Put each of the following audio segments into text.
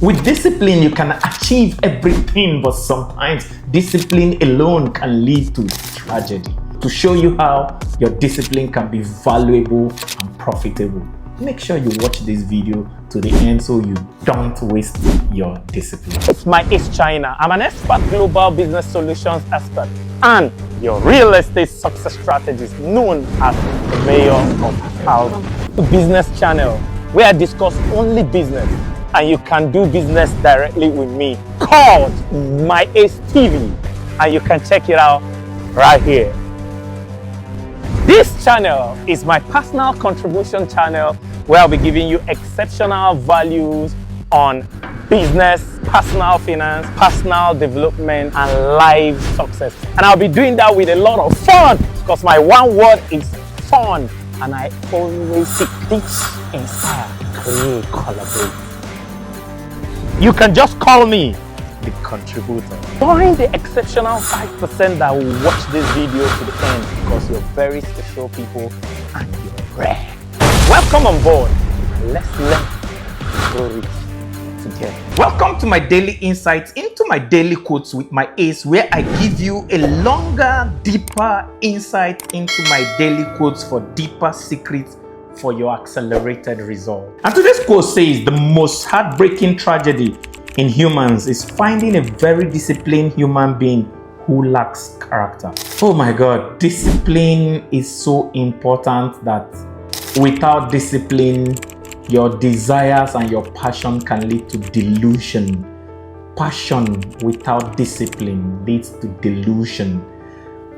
With discipline, you can achieve everything, but sometimes discipline alone can lead to tragedy. To show you how your discipline can be valuable and profitable, make sure you watch this video to the end so you don't waste your discipline. It's my Ace China. I'm an expert global business solutions expert and your real estate success strategist known as the mayor of House Business Channel, where I discuss only business and you can do business directly with me, called My Ace TV, and you can check it out right here. This channel is my personal contribution channel where I'll be giving you exceptional values on business, personal finance, personal development, and life success. And I'll be doing that with a lot of fun because my one word is fun. And I always seek, teach, inspire, create, collaborate. You can just call me the contributor. Join the exceptional 5% that will watch this video to the end because you're very special people and you're rare. Welcome on board. Let's learn to grow rich together. Welcome to my daily insights into my daily quotes with my Ace, where I give you a longer, deeper insight into my daily quotes for deeper secrets for your accelerated result. And today's quote says, the most heartbreaking tragedy in humans is finding a very disciplined human being who lacks character. Oh my God, discipline is so important that without discipline, your desires and your passion can lead to delusion. Passion without discipline leads to delusion.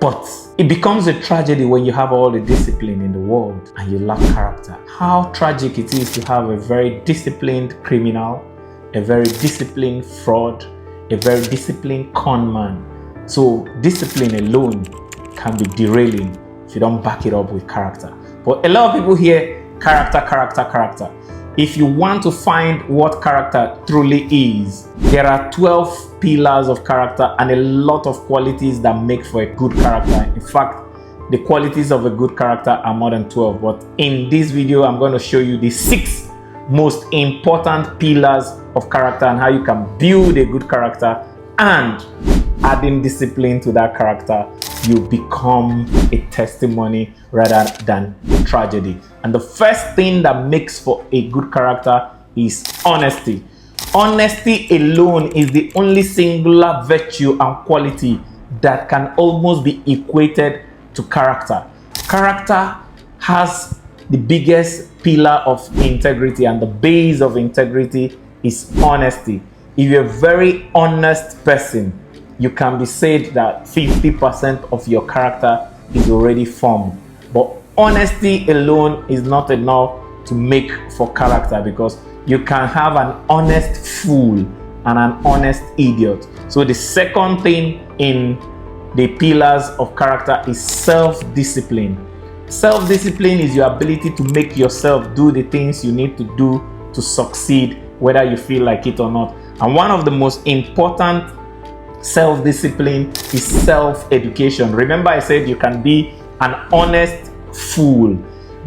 But it becomes a tragedy when you have all the discipline in the world and you lack character. How tragic it is to have a very disciplined criminal, a very disciplined fraud, a very disciplined con man. So discipline alone can be derailing if you don't back it up with character. But a lot of people hear character, character, character. If you want to find what character truly is, there are 12 pillars of character and a lot of qualities that make for a good character. In fact, the qualities of a good character are more than 12. But in this video, I'm going to show you the 6 most important pillars of character and how you can build a good character, and adding discipline to that character, you become a testimony rather than a tragedy. And the first thing that makes for a good character is honesty. Honesty alone is the only singular virtue and quality that can almost be equated to character. Character has the biggest pillar of integrity, and the base of integrity is honesty. If you're a very honest person, you can be said that 50% of your character is already formed. But honesty alone is not enough to make for character, because you can have an honest fool and an honest idiot. So the second thing in the pillars of character is self-discipline. Self-discipline is your ability to make yourself do the things you need to do to succeed, whether you feel like it or not. And one of the most important self-discipline is self-education. Remember, I said you can be an honest fool,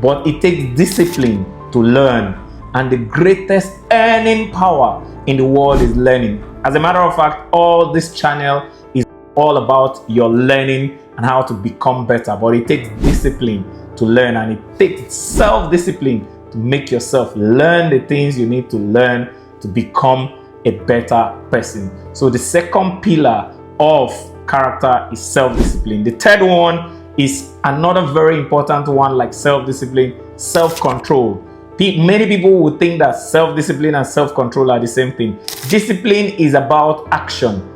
but it takes discipline to learn. And the greatest earning power in the world is learning. As a matter of fact, all this channel is all about your learning and how to become better. But it takes discipline to learn, and it takes self-discipline to make yourself learn the things you need to learn to become a better person. So the second pillar of character is self-discipline. The third one is another very important one, like self-discipline, self-control. Many people would think that self-discipline and self-control are the same thing. Discipline is about action.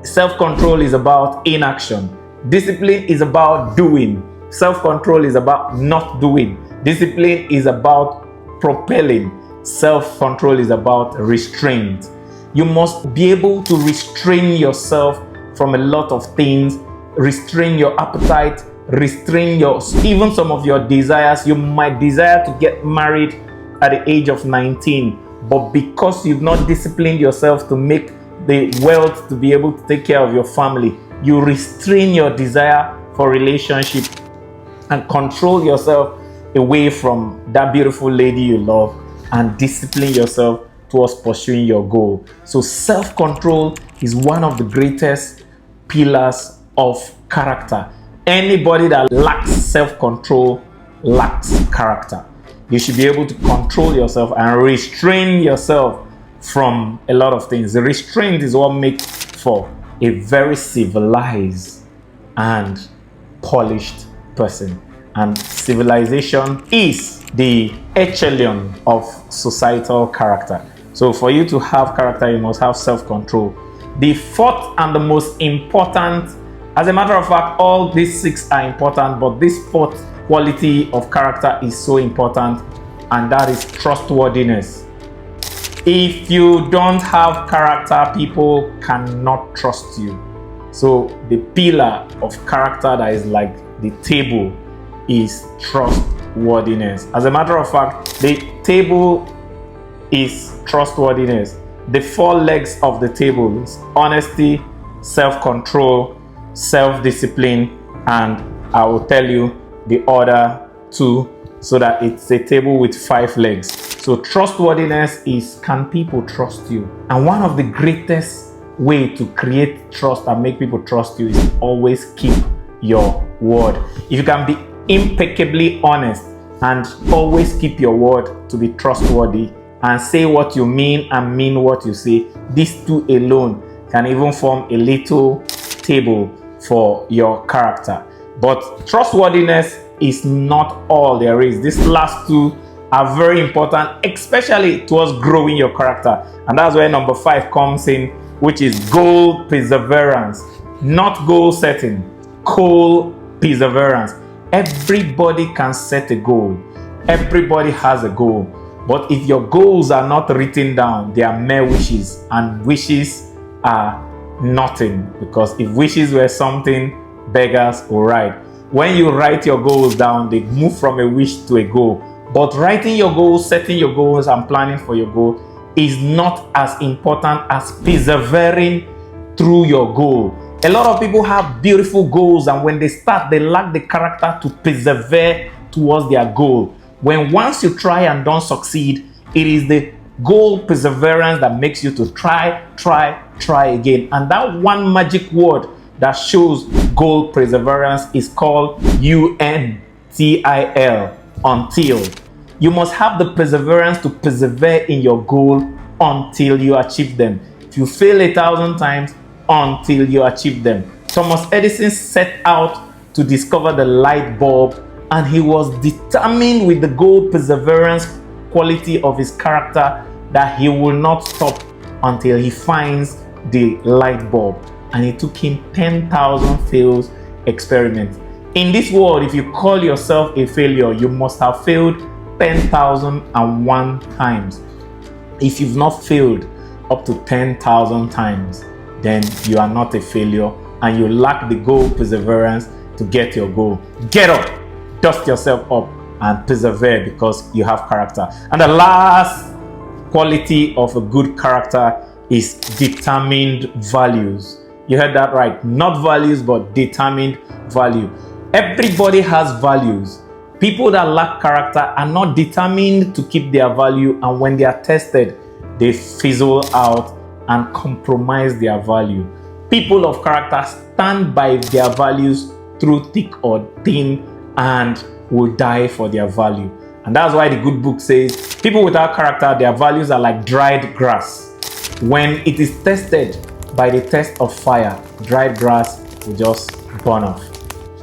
Self-control is about inaction. Discipline is about doing. Self-control is about not doing. Discipline is about propelling. Self-control is about restraint. You must be able to restrain yourself from a lot of things, restrain your appetite, restrain even some of your desires. You might desire to get married at the age of 19, but because you've not disciplined yourself to make the wealth to be able to take care of your family, you restrain your desire for relationship and control yourself away from that beautiful lady you love, and discipline yourself towards pursuing your goal. So self-control is one of the greatest pillars of character. Anybody that lacks self-control lacks character. You should be able to control yourself and restrain yourself from a lot of things. The restraint is what makes for a very civilized and polished person. And civilization is the echelon of societal character. So for you to have character, you must have self-control. The fourth and the most important, as a matter of fact, all these 6 are important, but this fourth quality of character is so important, and that is trustworthiness. If you don't have character, people cannot trust you. So the pillar of character that is like the table is trustworthiness. As a matter of fact, the table is trustworthiness. The 4 legs of the table is honesty, self-control, self-discipline, and I will tell you the other 2 so that it's a table with 5 legs. So trustworthiness is, can people trust you? And one of the greatest way to create trust and make people trust you is always keep your word. If you can be impeccably honest and always keep your word to be trustworthy and say what you mean and mean what you say, these 2 alone can even form a little table for your character. But trustworthiness is not all there is. These last 2 are very important, especially towards growing your character. And that's where number 5 comes in, which is goal perseverance. Not goal setting, goal perseverance. Everybody can set a goal. Everybody has a goal. But if your goals are not written down, they are mere wishes, and wishes are nothing. Because if wishes were something, beggars will write. When you write your goals down, they move from a wish to a goal. But writing your goals, setting your goals, and planning for your goal is not as important as persevering through your goal. A lot of people have beautiful goals, and when they start, they lack the character to persevere towards their goal. When once you try and don't succeed, it is the goal perseverance that makes you to try again. And that one magic word that shows goal perseverance is called UNTIL, until. You must have the perseverance to persevere in your goal until you achieve them. If you fail 1,000 times, until you achieve them. Thomas Edison set out to discover the light bulb, and he was determined with the goal perseverance quality of his character that he will not stop until he finds the light bulb. And it took him 10,000 failed experiments. In this world, if you call yourself a failure, you must have failed 10,001 times. If you've not failed up to 10,000 times, then you are not a failure and you lack the goal perseverance to get your goal. Get up, dust yourself up, and persevere because you have character. And the last quality of a good character is determined values. You heard that right. Not values, but determined value. Everybody has values. People that lack character are not determined to keep their value, and when they are tested, they fizzle out and compromise their value. People of character stand by their values through thick or thin and will die for their value. And that's why the good book says people without character, their values are like dried grass. When it is tested by the test of fire, dried grass will just burn off.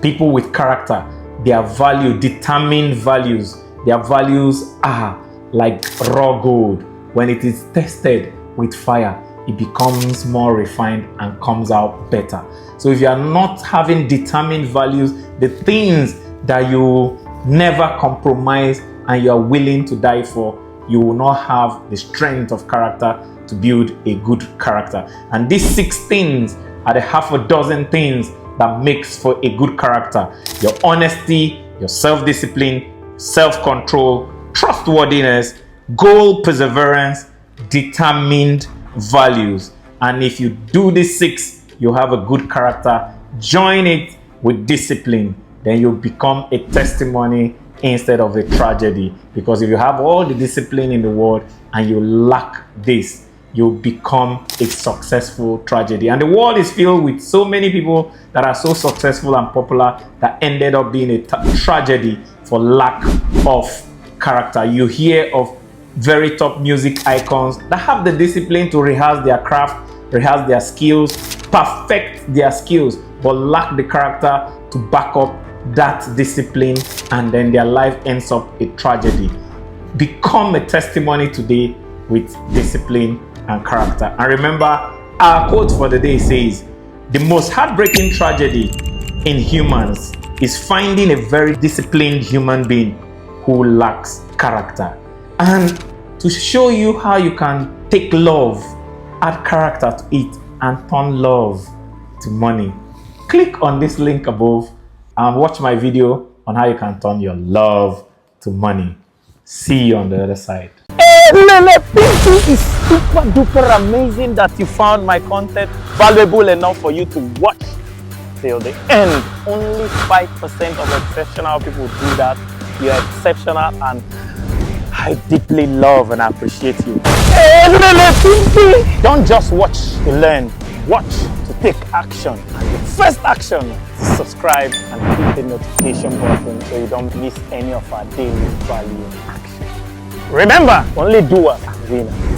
People with character, their value, determined values, their values are like raw gold. When it is tested with fire, it becomes more refined and comes out better. So if you are not having determined values, the things that you never compromise and you are willing to die for, you will not have the strength of character to build a good character. And these 6 things are the half a dozen things that makes for a good character. Your honesty, your self-discipline, self-control, trustworthiness, goal perseverance, determined values. And if you do these 6, you have a good character. Join it with discipline, then you'll become a testimony instead of a tragedy. Because if you have all the discipline in the world and you lack this, you become a successful tragedy. And the world is filled with so many people that are so successful and popular that ended up being a tragedy for lack of character. You hear of very top music icons that have the discipline to rehearse their craft, rehearse their skills, perfect their skills, but lack the character to back up that discipline, and then their life ends up a tragedy. Become a testimony today with discipline and character. And remember, our quote for the day says, the most heartbreaking tragedy in humans is finding a very disciplined human being who lacks character. And to show you how you can take love, add character to it, and turn love to money, click on this link above and watch my video on how you can turn your love to money. See you on the other side. Hey, Lele, it is super duper amazing that you found my content valuable enough for you to watch till the end. Only 5% of exceptional people do that. You're exceptional, and I deeply love and appreciate you. Hey, Lele, don't just watch to learn, watch to take action. And the first action is subscribe and hit the notification button so you don't miss any of our daily value action. Remember, only doers are winners.